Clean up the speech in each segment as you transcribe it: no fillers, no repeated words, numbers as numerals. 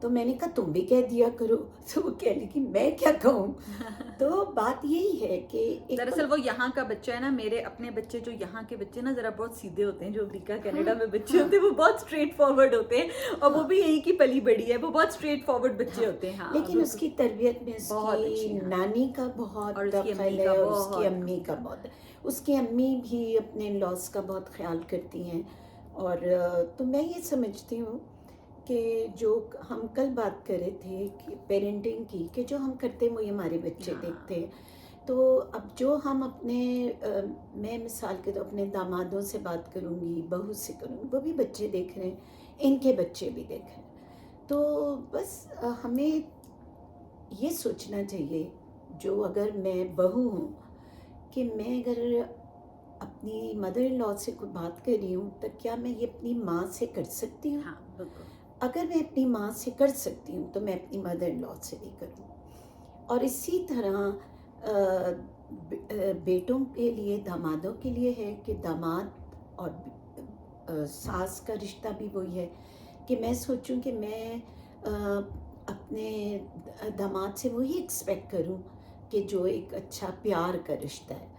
تو میں نے کہا تم بھی کہہ دیا کرو. تو وہ کہنے لگی میں کیا کہوں. تو بات یہی ہے کہ دراصل وہ یہاں کا بچہ ہے نا, میرے اپنے بچے جو یہاں کے بچے نا ذرا بہت سیدھے ہوتے ہیں, جو امریکہ کینیڈا میں بچے ہوتے ہیں وہ بہت اسٹریٹ فارورڈ ہوتے ہیں, اور وہ بھی یہی کی پلی بڑی ہے, وہ بہت اسٹریٹ فارورڈ بچے ہوتے ہیں. لیکن اس کی تربیت میں اس کی نانی کا بہت دخل ہے, اور اس کی امی کا بہت. اس کی امی بھی اپنے لاس کا بہت خیال کرتی ہیں. اور تو میں یہ سمجھتی ہوں کہ جو ہم کل بات کر رہے تھے کہ پیرنٹنگ کی, کہ جو ہم کرتے ہیں وہی ہمارے بچے دیکھتے ہیں. تو اب جو ہم اپنے میں مثال کے تو اپنے دامادوں سے بات کروں گی, بہو سے کروں گی, وہ بھی بچے دیکھ رہے ہیں, ان کے بچے بھی دیکھ رہے ہیں. تو بس ہمیں یہ سوچنا چاہیے, جو اگر میں بہو ہوں, کہ میں اگر اپنی مدر ان لا سے کوئی بات کر رہی ہوں تو کیا میں یہ اپنی ماں سے کر سکتی ہوں؟ اگر میں اپنی ماں سے کر سکتی ہوں تو میں اپنی مدر ان لا سے بھی کروں. اور اسی طرح بیٹوں کے لیے, دامادوں کے لیے ہے کہ داماد اور ساس کا رشتہ بھی وہی ہے, کہ میں سوچوں کہ میں اپنے داماد سے وہی ایکسپیکٹ کروں کہ جو ایک اچھا پیار کا رشتہ ہے,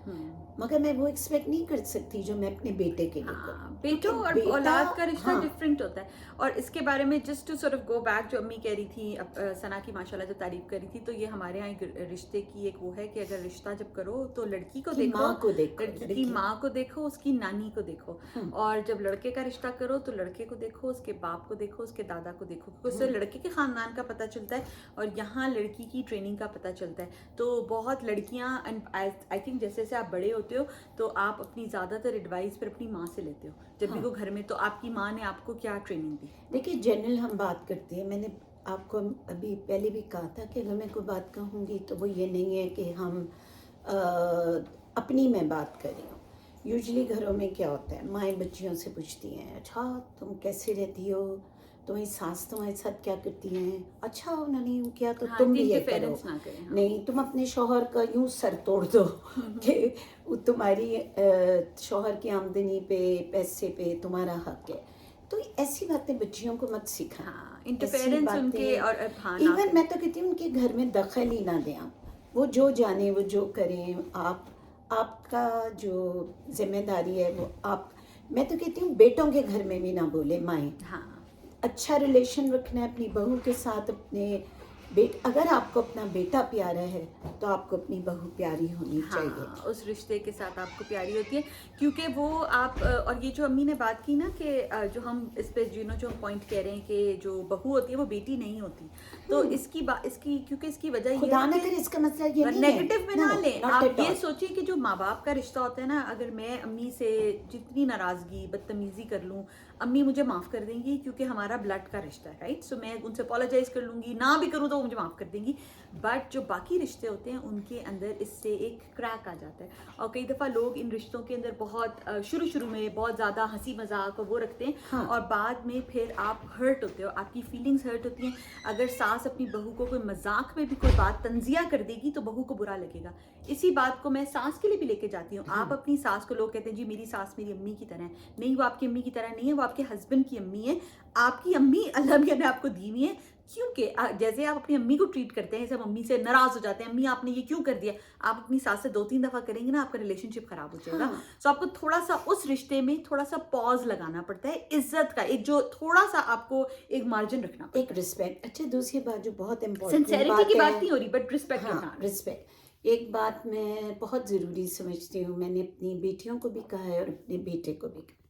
مگر میں وہ ایکسپیکٹ نہیں کر سکتی جو میں اپنے بیٹے کے لیے کروں. بیٹوں اور اولاد کا رشتہ ڈفرینٹ ہوتا ہے. اور اس کے بارے میں just to sort of go back, جو امی کہہ رہی تھی ثنا کی ماشاء اللہ جو تعریف کر رہی تھی, تو یہ ہمارے یہاں ایک رشتے کی ایک وہ ہے کہ اگر رشتہ جب کرو تو لڑکی کو دیکھو, لڑکی کی ماں کو دیکھو, اس کی نانی کو دیکھو, اور جب لڑکے کا رشتہ کرو تو لڑکے کو دیکھو, اس کے باپ کو دیکھو, اس کے دادا کو دیکھو, کیونکہ اس سے لڑکے کے خاندان کا پتہ چلتا ہے اور یہاں لڑکی کی ٹریننگ کا پتہ چلتا ہے. تو بہت لڑکیاں آئی تھنک جیسے جیسے آپ بڑے ہوتے ہو تو آپ اپنی زیادہ تر ایڈوائس پھر اپنی ماں سے لیتے ہو جب بھی وہ گھر میں, تو آپ کی ماں نے آپ کو کیا ٹریننگ دی؟ دیکھیے جنرل ہم بات کرتے ہیں, میں نے آپ کو ابھی پہلے بھی کہا تھا کہ اگر میں کوئی بات کہوں گی تو وہ یہ نہیں ہے کہ ہم اپنی میں بات کر رہی ہوں. یوزلی گھروں میں کیا ہوتا ہے, مائیں بچیوں سے پوچھتی ہیں اچھا تم کیسے رہتی ہو, تمہاری ساس تمہارے ساتھ کیا کرتی ہیں, اچھا انہوں نے یوں کیا تو تم بھی یہ کرو, نہیں تم اپنے شوہر کا یوں سر توڑ دو کہ تمہاری شوہر کی آمدنی پہ, پیسے پہ تمہارا حق ہے. تو ایسی باتیں بچیوں کو مت سکھائیں, انٹرفیرنس ان کے, اور ایون میں تو کہتی ہوں ان کے گھر میں دخل ہی نہ دیں. وہ جو جانیں وہ جو کریں, آپ کا جو ذمہ داری ہے وہ آپ, میں تو کہتی ہوں بیٹوں کے گھر میں بھی نہ بولے مائیں. اچھا ریلیشن رکھنا ہے اپنی بہو کے ساتھ, اپنے اگر آپ کو اپنا بیٹا پیارا ہے تو آپ کو اپنی بہو پیاری ہونی چاہیے. اس رشتے کے ساتھ آپ کو پیاری ہوتی ہے, کیونکہ وہ آپ, اور یہ جو امی نے بات کی نا کہ جو ہم اس پہ جو پوائنٹ کہہ رہے ہیں کہ جو بہو ہوتی ہے وہ بیٹی نہیں ہوتی, تو اس کی کیونکہ اس کی وجہ یہ ہے کہ اس کا مسئلہ یہ نہیں ہے, نیگیٹو میں نہ لیں. آپ یہ سوچیں کہ جو ماں باپ کا رشتہ ہوتا ہے نا, اگر میں امی سے جتنی ناراضگی بدتمیزی کر لوں, امی مجھے معاف کر دیں گی کیونکہ ہمارا بلڈ کا رشتہ ہے, رائٹ. سو میں ان سے اپولوجائز کر لوں گی, نہ بھی کروں تو وہ مجھے معاف کر دیں گی. بٹ جو باقی رشتے ہوتے ہیں ان کے اندر اس سے ایک کریک آ جاتا ہے, اور کئی دفعہ لوگ ان رشتوں کے اندر بہت شروع میں بہت زیادہ ہنسی مذاق وہ رکھتے ہیں, اور بعد میں پھر آپ ہرٹ ہوتے ہو, آپ کی فیلنگز ہرٹ ہوتی ہیں. اگر ساس اپنی بہو کو کوئی مذاق میں بھی کوئی بات تنزیہ کر دے گی تو بہو کو برا لگے گا. اسی بات کو میں ساس کے لیے بھی لے کے جاتی ہوں. آپ اپنی ساس کو, لوگ کہتے ہیں جی میری ساس میری امی کی طرح ہے, نہیں وہ آپ کی امی کی طرح نہیں ہے, وہ آپ کے ہسبینڈ کی امی ہے. آپ کی امی اللہ میاں نے آپ کو دی ہوئی ہے, کیونکہ جیسے آپ اپنی امی کو ٹریٹ کرتے ہیں, جیسے ہم امی سے ناراض ہو جاتے ہیں, امی آپ نے یہ کیوں کر دیا, آپ اپنی ساس سے 2-3 دفعہ کریں گے نا, آپ کا ریلیشن شپ خراب ہو جائے گا. سو آپ کو تھوڑا سا اس رشتے میں تھوڑا سا پاز لگانا پڑتا ہے, عزت کا ایک جو تھوڑا سا آپ کو ایک مارجن رکھنا پڑتا ہے, ایک رسپیکٹ. اچھا دوسری بات جو بہت امپورٹنٹ سنسیریٹی کی بات نہیں ہو رہی, بٹ رسپیکٹ رکھنا. رسپیکٹ ایک بات میں بہت ضروری سمجھتی ہوں, میں نے اپنی بیٹیوں کو بھی کہا ہے اور اپنے بیٹے کو بھی کہا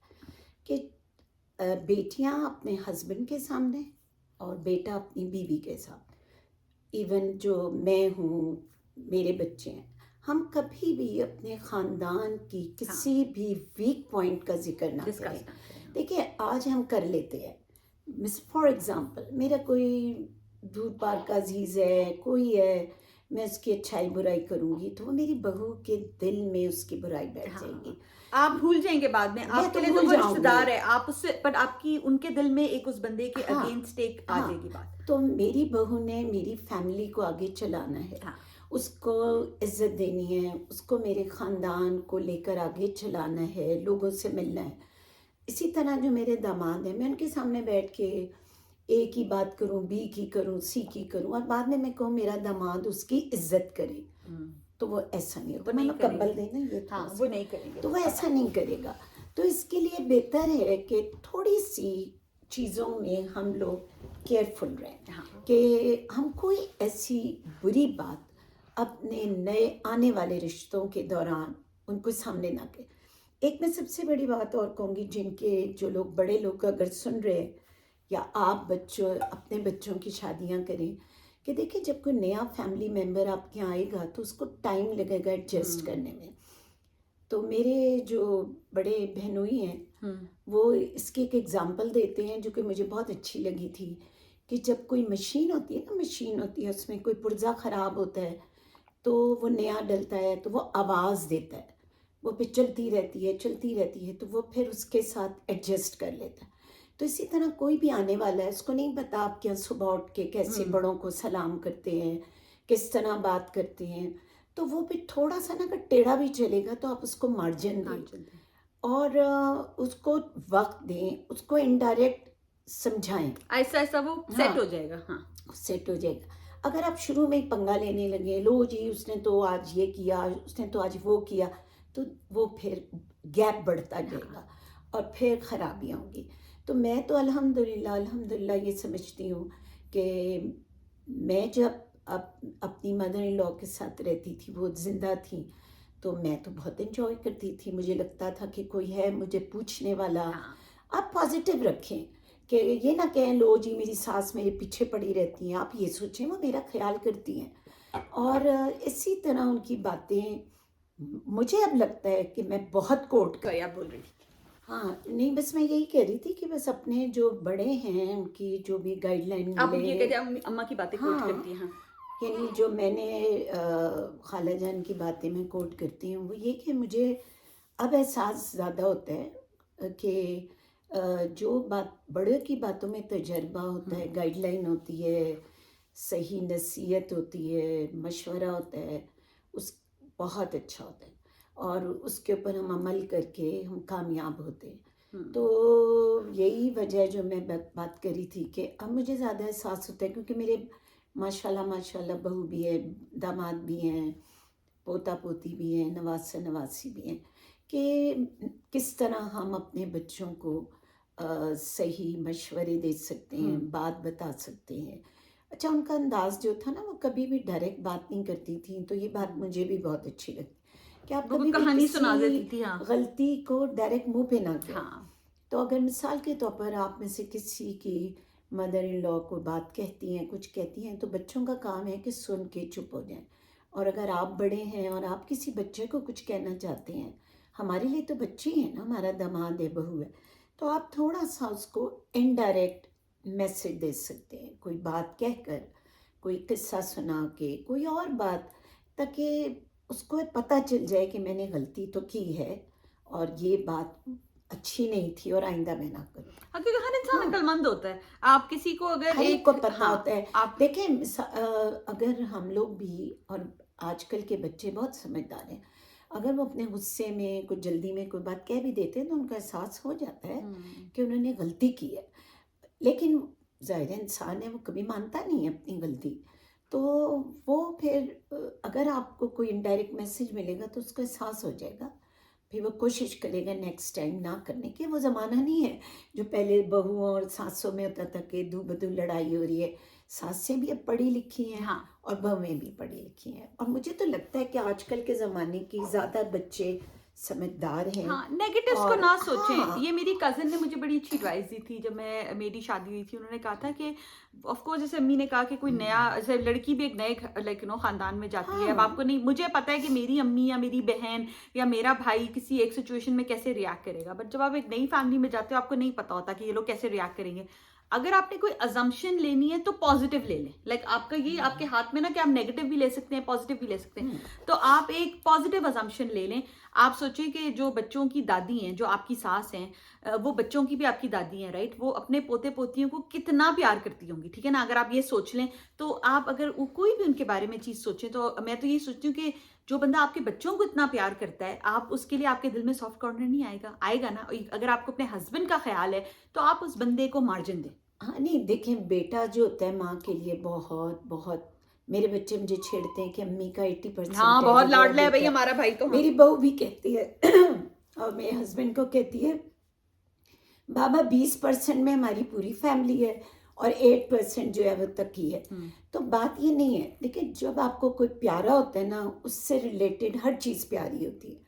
کہ بیٹیاں اپنے ہسبینڈ کے سامنے اور بیٹا اپنی بیوی کے سامنے, ایون جو میں ہوں, میرے بچے ہیں, ہم کبھی بھی اپنے خاندان کی کسی بھی ویک پوائنٹ کا ذکر نہ کریں. دیکھیں آج ہم کر لیتے ہیں, فار ایگزامپل میرا کوئی دور پار کا عزیز ہے, کوئی ہے, میں اس کی اچھائی برائی کروں گی تو وہ میری بہو کے دل میں اس کی برائی بیٹھ جائے گی. آپ بھول جائیں گے بعد میں, آپ کے لیے تو وہ رشتہ دار ہے, آپ اس سے, بٹ آپ کی ان کے دل میں ایک اس بندے کے اگینسٹ ایک آ جائے گی بات. تو میری بہو نے میری فیملی کو آگے چلانا ہے, اس کو عزت دینی ہے, اس کو میرے خاندان کو لے کر آگے چلانا ہے, لوگوں سے ملنا ہے. اسی طرح جو میرے داماد ہیں, میں ان کے سامنے بیٹھ کے اے کی بات کروں، بی کی کروں، سی کی کروں، اور بعد میں کہوں میرا داماد اس کی عزت کرے، تو وہ ایسا نہیں ہوتا. میں کمبل دینا یہ ہاں وہ نہیں کریں گے، تو وہ ایسا نہیں کرے گا. تو اس کے لیے بہتر ہے کہ تھوڑی سی چیزوں میں ہم لوگ کیئرفل رہیں کہ ہم کوئی ایسی بری بات اپنے نئے آنے والے رشتوں کے دوران ان کو سامنے نہ کریں. ایک میں سب سے بڑی بات اور کہوں گی، جن کے جو لوگ بڑے لوگ اگر سن رہے ہیں یا آپ بچوں اپنے بچوں کی شادیاں کریں، کہ دیکھیں جب کوئی نیا فیملی ممبر آپ کے یہاں آئے گا تو اس کو ٹائم لگے گا ایڈجسٹ کرنے میں. تو میرے جو بڑے بہنوئی ہیں وہ اس کی ایک ایگزامپل دیتے ہیں جو کہ مجھے بہت اچھی لگی تھی، کہ جب کوئی مشین ہوتی ہے نا، مشین ہوتی ہے اس میں کوئی پرزہ خراب ہوتا ہے تو وہ نیا ڈلتا ہے تو وہ آواز دیتا ہے، وہ پہ چلتی رہتی ہے تو وہ پھر اس کے ساتھ ایڈجسٹ کر لیتا ہے. تو اسی طرح کوئی بھی آنے والا ہے، اس کو نہیں پتا آپ کیا صبح اٹھ کے کیسے بڑوں کو سلام کرتے ہیں، کس طرح بات کرتے ہیں، تو وہ بھی تھوڑا سا نا اگر ٹیڑھا بھی چلے گا تو آپ اس کو مارجن دیں اور اس کو وقت دیں، اس کو انڈائریکٹ سمجھائیں، ایسا ایسا وہ سیٹ ہو جائے گا. ہاں سیٹ ہو جائے گا. اگر آپ شروع میں پنگا لینے لگے، لو جی اس نے تو آج یہ کیا، اس نے تو آج وہ کیا، تو وہ پھر گیپ بڑھتا جائے گا اور پھر خرابیاں ہوں گی. تو میں تو الحمدللہ یہ سمجھتی ہوں کہ میں جب اپنی مدر ان لاء کے ساتھ رہتی تھی، وہ زندہ تھیں، تو میں تو بہت انجوائے کرتی تھی. مجھے لگتا تھا کہ کوئی ہے مجھے پوچھنے والا. آپ پازیٹیو رکھیں کہ یہ نہ کہیں لو جی میری ساس میرے پیچھے پڑی رہتی ہیں، آپ یہ سوچیں وہ میرا خیال کرتی ہیں. اور اسی طرح ان کی باتیں مجھے اب لگتا ہے کہ میں بہت کوٹ کوئی آپ بول رہی تھی. ہاں نہیں، بس میں یہی کہہ رہی تھی کہ بس اپنے جو بڑے ہیں ان کی جو بھی گائیڈ لائن آپ ملے، یہ کہتے ہیں اماں کی باتیں کوٹ کرتی ہیں. یعنی جو میں نے خالہ جان کی باتیں میں کوٹ کرتی ہوں، وہ یہ کہ مجھے اب احساس زیادہ ہوتا ہے کہ جو بات بڑے کی باتوں میں تجربہ ہوتا ہے، گائیڈ لائن ہوتی ہے، صحیح نصیحت ہوتی ہے، مشورہ ہوتا ہے، اس بہت اچھا ہوتا ہے اور اس کے اوپر ہم عمل کر کے ہم کامیاب ہوتے ہیں. تو یہی وجہ جو میں بات کری تھی کہ اب مجھے زیادہ احساس ہوتا ہے کیونکہ میرے ماشاءاللہ بہو بھی ہے، داماد بھی ہیں، پوتا پوتی بھی ہیں، نواسہ نواسی بھی ہیں، کہ کس طرح ہم اپنے بچوں کو صحیح مشورے دے سکتے ہیں، بات بتا سکتے ہیں. اچھا ان کا انداز جو تھا نا، وہ کبھی بھی ڈائریکٹ بات نہیں کرتی تھیں، تو یہ بات مجھے بھی بہت اچھی لگتی کہ آپ کبھی بھی کہانی سنا دیتی کسی تھی. ہاں غلطی کو ڈائریکٹ منہ پہ نہ کریں. ہاں تو اگر مثال کے طور پر آپ میں سے کسی کی مدر ان لاء کو بات کہتی ہیں، کچھ کہتی ہیں، تو بچوں کا کام ہے کہ سن کے چپ ہو جائیں. اور اگر آپ بڑے ہیں اور آپ کسی بچے کو کچھ کہنا چاہتے ہیں، ہمارے لیے تو بچے ہیں نا، ہمارا داماد ہے، بہو ہے، تو آپ تھوڑا سا اس کو انڈائریکٹ میسج دے سکتے ہیں، کوئی بات کہہ کر، کوئی قصہ سنا کے، کوئی اور بات، تاکہ اس کو پتہ چل جائے کہ میں نے غلطی تو کی ہے اور یہ بات اچھی نہیں تھی اور آئندہ میں نہ کروں. کیونکہ ہر انسان عقل مند ہوتا ہے. آپ کسی کو اگر ہر ایک کو پتہ ہوتا ہے. آپ دیکھیں اگر ہم لوگ بھی، اور آج کل کے بچے بہت سمجھدار ہیں، اگر وہ اپنے غصے میں کچھ جلدی میں کوئی بات کہہ بھی دیتے ہیں تو ان کا احساس ہو جاتا ہے کہ انہوں نے غلطی کی ہے. لیکن ظاہر انسان ہے، وہ کبھی مانتا نہیں ہے اپنی غلطی. تو وہ پھر اگر آپ کو کوئی انڈائریکٹ میسج ملے گا تو اس کو احساس ہو جائے گا، پھر وہ کوشش کرے گا نیکسٹ ٹائم نہ کرنے کی. وہ زمانہ نہیں ہے جو پہلے بہوؤں اور ساسوں میں ہوتا تھا کہ دو بدو لڑائی ہو رہی ہے. ساسیں بھی اب پڑھی لکھی ہیں اور بہویں بھی پڑھی لکھی ہیں. اور مجھے تو لگتا ہے کہ آج کل کے زمانے کی زیادہ بچے سمجھدار ہیں. ہاں نیگیٹوز کو نہ سوچیں. یہ میری کزن نے مجھے بڑی اچھی ایڈوائس دی تھی جب میری شادی ہوئی تھی. انہوں نے کہا تھا کہ آف کورس جیسے امی نے کہا کہ کوئی نیا جیسے لڑکی بھی ایک نئے لائک خاندان میں جاتی ہے. اب آپ کو نہیں، مجھے پتا ہے کہ میری امی یا میری بہن یا میرا بھائی کسی ایک سچویشن میں کیسے ریئیکٹ کرے گا، بٹ جب آپ ایک نئی فیملی میں جاتے ہو آپ کو نہیں پتا ہوتا کہ یہ لوگ کیسے ریئیکٹ کریں گے. اگر آپ نے کوئی ازمپشن لینی ہے تو پازیٹیو لے لیں. لائک آپ کا یہ آپ کے ہاتھ میں نا کہ آپ نیگیٹو بھی لے سکتے ہیں، پازیٹیو بھی لے سکتے ہیں. تو آپ ایک پازیٹیو ازمپشن لے لیں. آپ سوچیں کہ جو بچوں کی دادی ہیں، جو آپ کی ساس ہیں، وہ بچوں کی بھی آپ کی دادی ہیں، رائٹ؟ وہ اپنے پوتے پوتیوں کو کتنا پیار کرتی ہوں گی، ٹھیک ہے نا؟ اگر آپ یہ سوچ لیں تو آپ اگر کوئی بھی ان کے بارے میں چیز سوچیں تو میں تو یہ سوچتی ہوں کہ جو بندہ آپ کے بچوں کو اتنا پیار کرتا ہے، آپ اس کے لیے آپ کے دل میں سافٹ کارنر نہیں آئے گا نا. اگر آپ کو اپنے ہسبینڈ کا خیال ہے تو آپ اس بندے کو مارجن دیں. ہاں نہیں دیکھیں، بیٹا جو ہوتا ہے ماں کے لیے بہت بہت، میرے بچے مجھے چھیڑتے ہیں کہ امی کا 80% ہاں ہے بہت جو میرا لاڈلا ہے بیٹا بھائی ہمارا بھائی تو. ہاں میری بہو بھی کہتی ہے اور میرے ہسبینڈ کو کہتی ہے بابا 20% میں ہماری پوری فیملی ہے اور 8% جو ہے وہ تقی ہے. تو بات یہ نہیں ہے، لیکن جب آپ کو کوئی پیارا ہوتا ہے نا، اس سے ریلیٹڈ ہر چیز پیاری ہوتی ہے.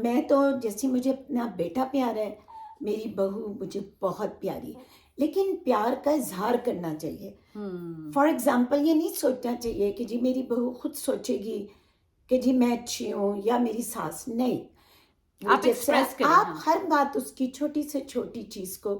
میں تو جیسے مجھے اپنا بیٹا پیارا ہے، میری بہو مجھے بہت پیاری ہے، لیکن پیار کا اظہار کرنا چاہیے. فار ایگزامپل یہ نہیں سوچنا چاہیے کہ جی میری بہو خود سوچے گی کہ جی میں اچھی ہوں یا میری ساس، نہیں. وہ آپ جیسے ایکسپریس کریں. آپ ہاں ہر بات اس کی چھوٹی سے چھوٹی چیز کو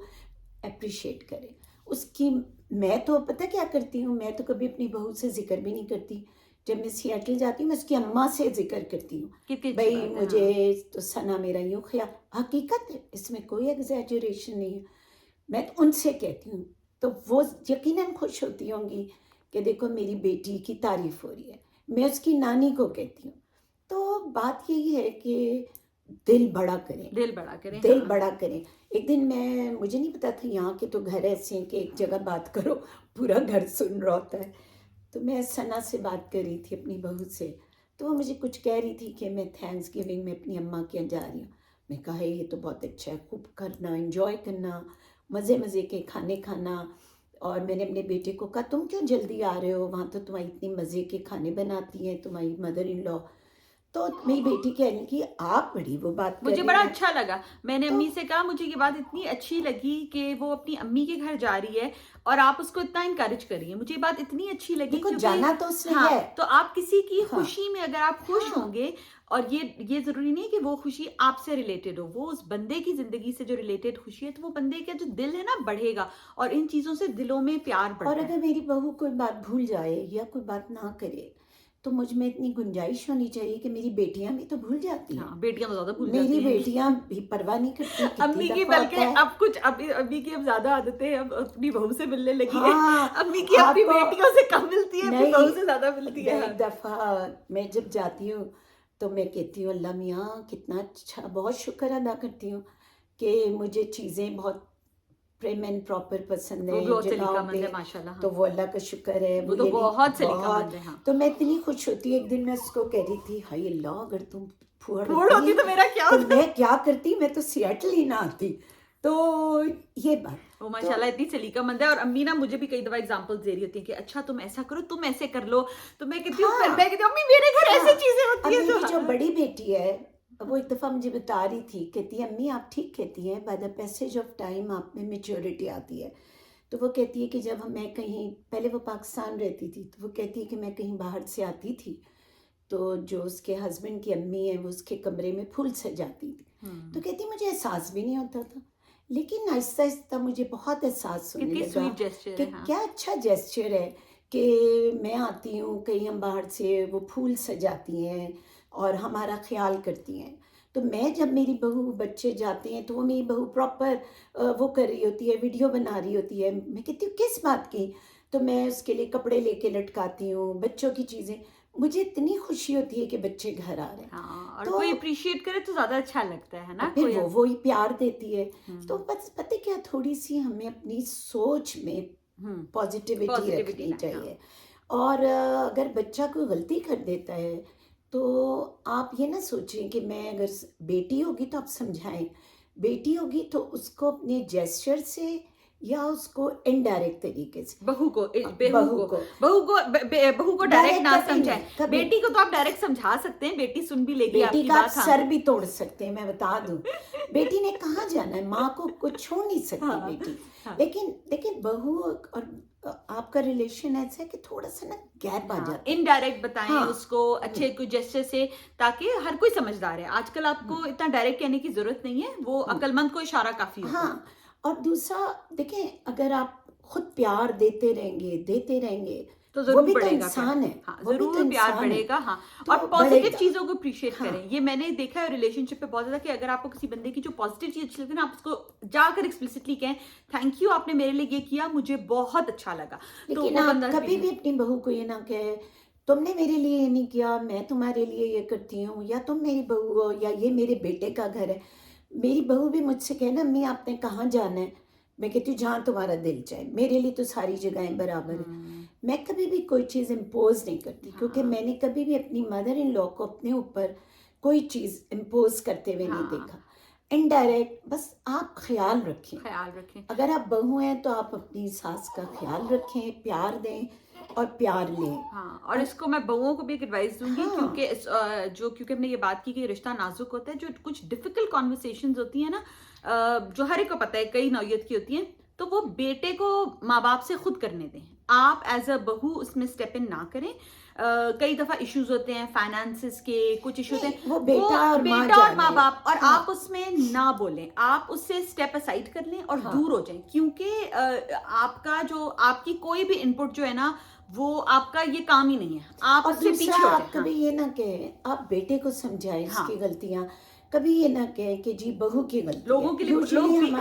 اپریشیٹ کریں اس کی. میں تو پتہ کیا کرتی ہوں، میں تو کبھی اپنی بہو سے ذکر بھی نہیں کرتی. جب میں سیاٹل جاتی ہوں میں اس کی اماں سے ذکر کرتی ہوں، کتنی اچھی بھائی بات ہے. مجھے تو ثنا میرا یوں خیال، حقیقت ہے اس میں کوئی ایگزیجریشن نہیں ہے. میں تو ان سے کہتی ہوں تو وہ یقیناً خوش ہوتی ہوں گی کہ دیکھو میری بیٹی کی تعریف ہو رہی ہے. میں اس کی نانی کو کہتی ہوں. تو بات یہی ہے کہ دل بڑا کریں، دل بڑا کریں. دل ہاں بڑا کریں. ایک دن مجھے نہیں پتا تھا یہاں کے تو گھر ایسے ہیں کہ ایک جگہ بات کرو پورا گھر سن رہا ہوتا ہے. تو میں ثنا سے بات کر رہی تھی اپنی بہو سے، تو وہ مجھے کچھ کہہ رہی تھی کہ میں تھینکس گیونگ میں اپنی اماں کے یہاں جا رہی ہوں. میں کہا یہ تو بہت اچھا ہے، خوب کرنا، انجوائے کرنا، مزے مزے کے کھانے کھانا. اور میں نے اپنے بیٹے کو کہا تم کیوں جلدی آ رہے ہو، وہاں تو تمہاری اتنی مزے کے کھانے بناتی ہیں تمہاری مدر ان لا. تو میری بیٹی کہنے لگی آپ بڑی وہ بات کر مجھے رہی بڑا ہیں. اچھا لگا. میں نے تو امی سے کہا مجھے یہ بات اتنی اچھی لگی کہ وہ اپنی امی کے گھر جا رہی ہے اور آپ اس کو اتنا انکریج کر رہی ہیں. مجھے یہ بات اتنی اچھی لگی دیکھو کیونکہ جانا تو اس نے ہاں، ہے. تو آپ کسی کی ہاں خوشی میں اگر آپ خوش ہاں ہوں گے، اور یہ ضروری نہیں کہ وہ خوشی آپ سے ریلیٹڈ ہو، وہ اس بندے کی زندگی سے جو ریلیٹڈ خوشی ہے، تو وہ بندے کا جو دل ہے نا بڑھے گا، اور ان چیزوں سے دلوں میں پیار اور بڑھتا ہے. اگر میری بہو کوئی بات بھول جائے یا کوئی بات نہ کرے تو مجھ میں اتنی گنجائش ہونی چاہیے کہ میری بیٹیاں بھی تو بھول جاتی ہیں. ہاں بیٹیاں تو زیادہ بھول میری جاتی ہیں. بیٹیاں بھی پرواہ نہیں کرتی کتنی امی کی دفعہ ہوتا بلکہ ہے. اب کچھ امی کی اب زیادہ عادتیں اب اپنی بہو سے ملنے لگی ہے. ہاں امی کی اپنی آپ کو بیٹیوں سے کم ملتی ہے، اپنی بہو نہیں، سے زیادہ ملتی میں ہے. ایک دفعہ میں جب جاتی ہوں تو میں کہتی ہوں اللہ میاں کتنا اچھا، بہت شکر ادا کرتی ہوں کہ مجھے چیزیں بہت پریم اینڈ پراپر پسند وہ بھی ہیں بہت جگہوں سلیقہ مند پہ. ہے ماشاء اللہ. ہاں تو وہ اللہ کا شکر ہے. وہ وہ تو یہ بہت نہیں سلیقہ بہت. مند ہے. ہاں تو میں اتنی خوش ہوتی. ایک دن میں اس کو کہہ رہی تھی ہائی اللہ اگر تم پھوڑ پھوڑ ہوتی ہوتی تو میرا کیا تو ہوتا. میں کیا کرتی، میں تو سیاٹل ہی نہ آتی. تو یہ بات وہ تو ماشاء اللہ اتنی سلیقہ مند ہے. اور امی نا مجھے بھی کئی دفعہ ایگزامپل دے رہی ہوتی ہیں کہ اچھا تم ایسا کرو، تم ایسے کر لو. تو میں کہتی ہوں ہاں امی میرے گھر ہاں. ایسی چیزیں اب ہوتی ہیں. میری جو تو بڑی بیٹی ہے وہ ایک دفعہ مجھے بتا رہی تھی، کہتی ہے امی آپ ٹھیک کہتی ہیں، by the passage of time آپ میں میچورٹی آتی ہے. تو وہ کہتی ہے کہ جب میں کہیں، پہلے وہ پاکستان رہتی تھی، تو وہ کہتی ہے کہ میں کہیں باہر سے آتی تھی تو جو اس کے ہسبینڈ کی امی ہے وہ اس کے کمرے میں پھول سجاتی تھی. تو کہتی مجھے احساس بھی نہیں ہوتا تھا، لیکن آہستہ آہستہ مجھے بہت احساس ہونے کتنی لگا سویٹ جیسچر کہ ہے. ہاں کیا اچھا جیسچر ہے کہ میں آتی ہوں کہیں ہم باہر سے، وہ پھول سجاتی ہیں اور ہمارا خیال کرتی ہیں. تو میں جب میری بہو بچے جاتے ہیں تو وہ میری بہو پراپر وہ کر رہی ہوتی ہے، ویڈیو بنا رہی ہوتی ہے. میں کہتی ہوں کس بات کی؟ تو میں اس کے لیے کپڑے لے کے لٹکاتی ہوں، بچوں کی چیزیں. مجھے اتنی خوشی ہوتی ہے کہ بچے گھر آ رہے ہیں. ہاں. اور تو کوئی اپریشیٹ کرے تو زیادہ اچھا لگتا ہے نا. پھر کوئی وہی پیار دیتی ہے. تو بس پتہ کیا، تھوڑی سی ہمیں اپنی سوچ میں پازیٹیوٹی پازیٹیوٹی رکھنی لائیں. ہاں چاہیے. اور اگر بچہ کوئی غلطی کر دیتا ہے تو آپ یہ نہ سوچیں کہ میں، اگر بیٹی ہوگی تو آپ سمجھائیں، بیٹی ہوگی تو اس کو اپنے جیسچر سے یا اس کو انڈائریکٹ طریقے سے، بہو کو بہو کو بہو کو ڈائریکٹ نہ کبھی سمجھائیں. نہیں، کبھی بیٹی کو تو آپ ڈائریکٹ سمجھا سکتے ہیں، بیٹی سن بھی لے گی آپ بیٹی کی کا آپ بات. ہاں سر بھی توڑ سکتے ہیں، میں بتا دوں. بیٹی نے کہاں جانا ہے، ماں کو کچھ چھوڑ نہیں سکتی ہاں بیٹی. ہاں لیکن بہو اور آپ کا ریلیشن ایسا ہے کہ تھوڑا سا نا گیپ آ ہاں جاتا ہے. انڈائریکٹ بتائیں ہاں اس کو اچھے کوئی جیسچر سے، تاکہ ہر کوئی سمجھدار ہے. آج کل آپ کو اتنا ڈائریکٹ کہنے کی ضرورت نہیں ہے، وہ عقل مند کو اشارہ کافی ہوتا ہے. ہاں. اور دوسرا دیکھیں، اگر آپ خود پیار دیتے رہیں گے تو وہ ضرور بھی تو بڑھے گا پیار. انسان ہے، ہاں وہ بھی تو ضرور پیار انسان ہے، بڑھے گا. ہاں. اور تو بڑھے پازیٹیو گا. چیزوں کو اپریشیٹ ہاں کریں. یہ میں نے دیکھا ہے ریلیشن شپ پہ بہت زیادہ کہ اگر آپ کو کسی بندے کی جو پازیٹیو چیز اچھی لگتی ہے نا، آپ اس کو جا کر ایکسپلسٹلی کہیں تھینک یو آپ نے میرے لیے یہ کیا، مجھے بہت اچھا لگا. تو لیکن وہ آپ بندہ کبھی بھی اپنی بہو کو یہ نہ کہے تم نے میرے لیے یہ نہیں کیا، میں تمہارے لیے یہ کرتی ہوں، یا تم میری بہو ہو، یا یہ میرے بیٹے کا گھر ہے. میری بہو بھی مجھ سے کہے نا امی آپ نے کہاں جانا ہے، میں کہتی ہوں جہاں تمہارا دل چاہے، میرے لیے تو ساری جگہیں برابر ہیں. میں کبھی بھی کوئی چیز امپوز نہیں کرتی، کیونکہ میں نے کبھی بھی اپنی مدر ان لا کو اپنے اوپر کوئی چیز امپوز کرتے ہوئے نہیں دیکھا. انڈائریکٹ بس آپ خیال رکھیں. اگر آپ بہو ہیں تو آپ اپنی ساس کا خیال رکھیں، پیار دیں اور پیار لیں. ہاں، اور اس کو میں بہوؤں کو بھی ایک ایڈوائس دوں گی، کیونکہ کیونکہ ہم نے یہ بات کی کہ رشتہ نازک ہوتا ہے، جو کچھ ڈیفیکلٹ کانورسیشنز ہوتی ہیں نا، جو ہر ایک کو پتہ ہے کئی نوعیت کی ہوتی ہیں، تو وہ بیٹے کو ماں باپ سے خود کرنے دیں. آپ ایز اے بہو اس میں اسٹیپ ان نہ کریں. کئی دفعہ ایشوز ہوتے ہیں فائنانسز کے، کچھ ایشوز ہیں، وہ بیٹا اور ماں باپ، اور آپ اس میں نہ بولیں، آپ اس سے اسٹیپ اسائڈ کر لیں اور دور ہو جائیں. کیونکہ آپ کا جو آپ کی کوئی بھی ان پٹ جو ہے نا، وہ آپ کا یہ کام ہی نہیں ہے. آپ اس سے پیچھے ہو جائیں. آپ کبھی یہ نہ کہیں، آپ بیٹے کو سمجھائیں اس کی غلطیاں. کبھی یہ نہ کہیں کہ جی بہو کی غلطی. لوگوں کے لیے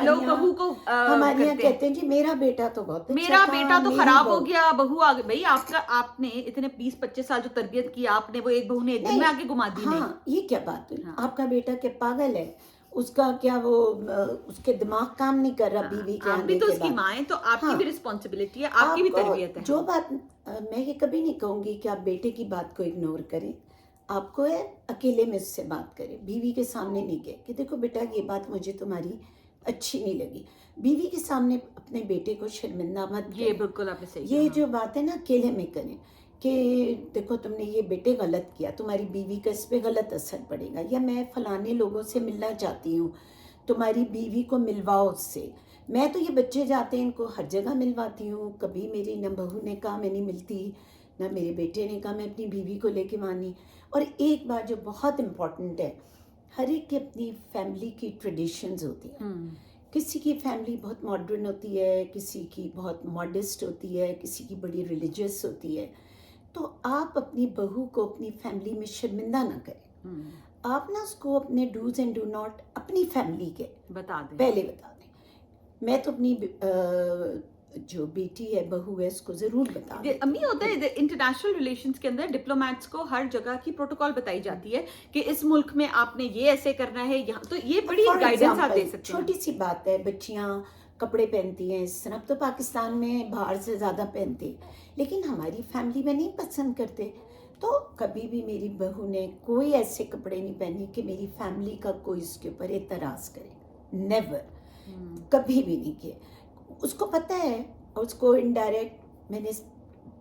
لوگ بہو کو ہمارے یہاں کہتے ہیں جی میرا بیٹا تو بہت اچھا میرا بیٹا تو خراب ہو گیا، بہو آ گئی. بھائی آپ نے اتنے 20-25 سال جو تربیت کی آپ نے، وہ ایک بہو نے ایک دن میں آگے گھما دی. ہاں، یہ کیا بات ہوئی؟ آپ کا بیٹا کیا پاگل ہے؟ اس کا کیا وہ اس کے دماغ کام نہیں کر رہا بیوی کے آنے کے بعد؟ آپ بھی تو اس کی ماں ہیں، تو آپ کی بھی رسپانسبلٹی ہے، آپ کی بھی تربیت ہے. جو بات میں یہ کبھی نہیں کہوں گی کہ آپ بیٹے کی بات کو اگنور کریں. آپ کو ہے اکیلے میں اس سے بات کریں، بیوی کے سامنے نہیں کہے کہ دیکھو بیٹا یہ بات مجھے تمہاری اچھی نہیں لگی. بیوی کے سامنے اپنے بیٹے کو شرمندہ مت کریں. یہ بالکل آپ نے صحیح. یہ جو بات ہے نا اکیلے میں کریں کہ دیکھو تم نے یہ بیٹے غلط کیا، تمہاری بیوی کا اس پہ غلط اثر پڑے گا، یا میں فلانے لوگوں سے ملنا چاہتی ہوں، تمہاری بیوی کو ملواؤ اس سے. میں تو یہ بچے جاتے ہیں ان کو ہر جگہ ملواتی ہوں. کبھی میری نہ بہو نے کہا میں نہیں ملتی، نہ میرے بیٹے نے کہا میں اپنی بیوی کو لے کے مانی. اور ایک بات جو بہت امپورٹنٹ ہے، ہر ایک کی اپنی فیملی کی ٹریڈیشنز ہوتی ہیں. کسی کی فیملی بہت ماڈرن ہوتی ہے، کسی کی بہت ماڈسٹ ہوتی ہے، کسی کی بڑی ریلیجیس ہوتی ہے. تو آپ اپنی بہو کو اپنی فیملی میں شرمندہ نہ کریں. آپ نا اس کو اپنے ڈوز اینڈ ڈو ناٹ اپنی فیملی کے پہلے بتا دیں. میں تو اپنی جو بیٹی ہے بہو ہے اس کو ضرور بتا دیں. امی ہوتا ہے انٹرنیشنل ریلیشنز کے اندر ڈپلومیٹس کو ہر جگہ کی پروٹوکول بتائی جاتی ہے کہ اس ملک میں آپ نے یہ ایسے کرنا ہے، یہاں تو یہ بڑی گائیڈنس آپ دے سکتے ہیں. چھوٹی سی بات ہے، بچیاں کپڑے پہنتی ہیں اس طرح، تو پاکستان میں باہر سے زیادہ پہنتی، لیکن ہماری فیملی میں نہیں پسند کرتے. تو کبھی بھی میری بہو نے کوئی ایسے کپڑے نہیں پہنے کہ میری فیملی کا کوئی اس کے اوپر اعتراض کرے. نیور، کبھی بھی نہیں کیا. اس کو پتہ ہے، اور اس کو انڈائریکٹ میں نے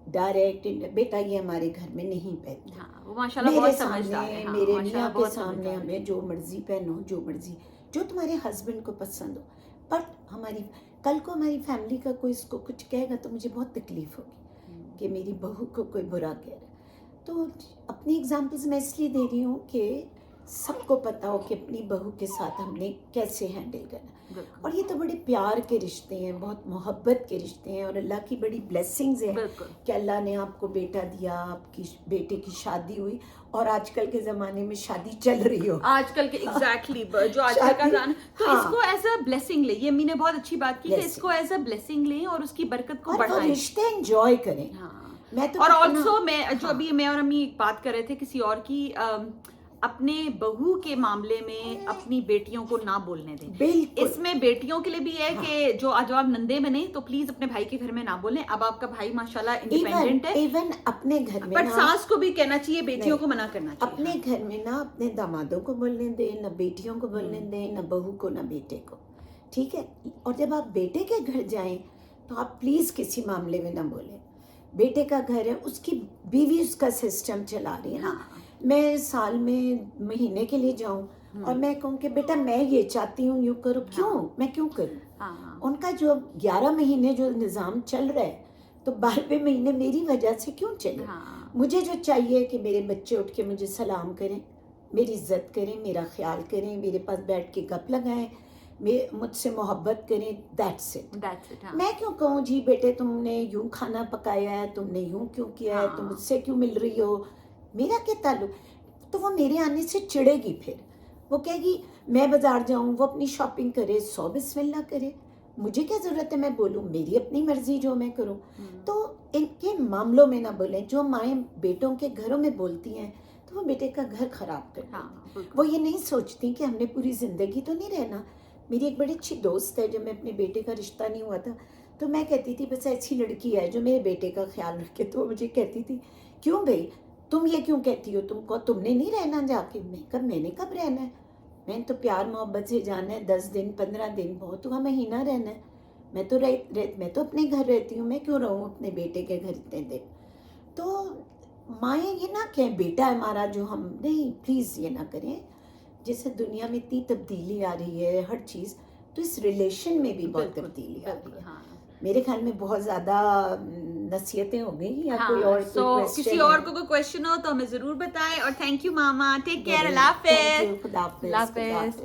ڈائریکٹ بیٹا یہ ہمارے گھر میں نہیں پہنتے. میرے سامنے، میرے میاں کے سامنے ہمیں جو مرضی پہنو، جو مرضی، جو تمہارے ہسبینڈ کو پسند ہو. بٹ ہماری کل کو ہماری فیملی کا کوئی اس کو کچھ کہے گا تو مجھے بہت تکلیف ہوگی کہ میری بہو کو کوئی برا کہہ رہا ہے. تو اپنی ایگزامپلز میں اس لیے دے رہی ہوں کہ سب کو پتہ ہو کہ اپنی بہو کے ساتھ ہم نے کیسے ہینڈل کرنا. اور یہ تو بڑے پیار کے رشتے ہیں، بہت محبت کے رشتے ہیں، اور اللہ کی بڑی بلیسنگز ہیں کہ اللہ نے آپ کو بیٹا دیا، آپ کی بیٹے کی شادی ہوئی، اور آج کل کے زمانے میں شادی چل رہی ہو. آج کل کے ایگزیکٹلی جو آج کل کا زمانہ، تو اس کو ایز اے بلیسنگ لیں. یہ امی نے بہت اچھی بات کی کہ اس کو ایز اے بلیسنگ لیں اور اس کی برکت کو بڑھائیں، اور رشتے انجوائے کریں. اور آلسو میں جو ابھی میں اور امی بات کر رہے تھے کسی اور کی، اپنے بہو کے معاملے میں اپنی بیٹیوں کو نہ بولنے دیں. اس میں بیٹیوں کے لیے بھی ہے کہ جو آج آپ نندے بنے تو پلیز اپنے بھائی کے گھر میں نہ بولیں. اب آپ کا بھائی ماشاءاللہ انڈیپینڈنٹ ہے، ایون اپنے گھر میں، بٹ ساس کو بھی کہنا چاہیے، بیٹیوں کو منع کرنا چاہیے. اپنے گھر میں نہ اپنے دامادوں کو بولنے دیں، نہ بیٹیوں کو بولنے دیں، نہ بہو کو نہ بیٹے کو. ٹھیک ہے؟ اور جب آپ بیٹے کے گھر جائیں تو آپ پلیز کسی معاملے میں نہ بولیں. بیٹے کا گھر ہے، اس کی بیوی اس کا سسٹم چلا رہی ہے نا. میں سال میں مہینے کے لیے جاؤں اور میں کہوں کہ بیٹا میں یہ چاہتی ہوں یوں کرو، کیوں میں کیوں کروں؟ ان کا جو 11 مہینے جو نظام چل رہا ہے تو 12ویں مہینے میری وجہ سے کیوں چلے؟ مجھے جو چاہیے کہ میرے بچے اٹھ کے مجھے سلام کریں، میری عزت کریں، میرا خیال کریں، میرے پاس بیٹھ کے گپ لگائیں، مجھ سے محبت کریں. That's it. میں کیوں کہوں جی بیٹے تم نے یوں کھانا پکایا ہے، تم نے یوں کیوں کیا ہے، تم مجھ سے کیوں مل رہی ہو، میرا کیا تعلق؟ تو وہ میرے آنے سے چڑے گی، پھر وہ کہے گی میں بازار جاؤں، وہ اپنی شاپنگ کرے، 100 بسم اللہ کرے، مجھے کیا ضرورت ہے میں بولوں؟ میری اپنی مرضی جو میں کروں. تو ان کے معاملوں میں نہ بولیں. جو مائیں بیٹوں کے گھروں میں بولتی ہیں وہ بیٹے کا گھر خراب کر دیتی. وہ یہ نہیں سوچتی کہ ہم نے پوری زندگی تو نہیں رہنا. میری ایک بڑی اچھی دوست ہے، جب میں اپنے بیٹے کا رشتہ نہیں ہوا تھا تو میں کہتی تھی بس ایسی لڑکی ہے جو میرے بیٹے کا خیال رکھے. تو وہ مجھے کہتی تھی کیوں بھائی تم یہ کیوں کہتی ہو، تم نے نہیں رہنا جا کے. میں کہا میں نے کب رہنا ہے، میں نے تو پیار محبت سے جانا ہے، 10 دن 15 دن بہت ہوا مہینہ رہنا ہے. میں تو اپنے گھر رہتی ہوں، میں کیوں رہوں اپنے بیٹے کے گھر اتنے دن. تو مائیں یہ نہ کہیں بیٹا ہے ہمارا جو ہم نہیں، پلیز یہ نہ کریں. جیسے دنیا میں اتنی تبدیلی آ رہی ہے ہر چیز، تو اس ریلیشن میں بھی بہت تبدیلی آ رہی ہے. ہاں میرے خیال میں بہت زیادہ نصیحتیں ہو گئی، یا کوئی ہاں. اور سو کوئی کسی کویسچن اور ہے؟ کو کوئی کویشچن ہو تو ہمیں ضرور بتائیں. اور thank you mama. Take care. Allah thank حافظ. یو. خدا حافظ. اللہ خدا حافظ. حافظ.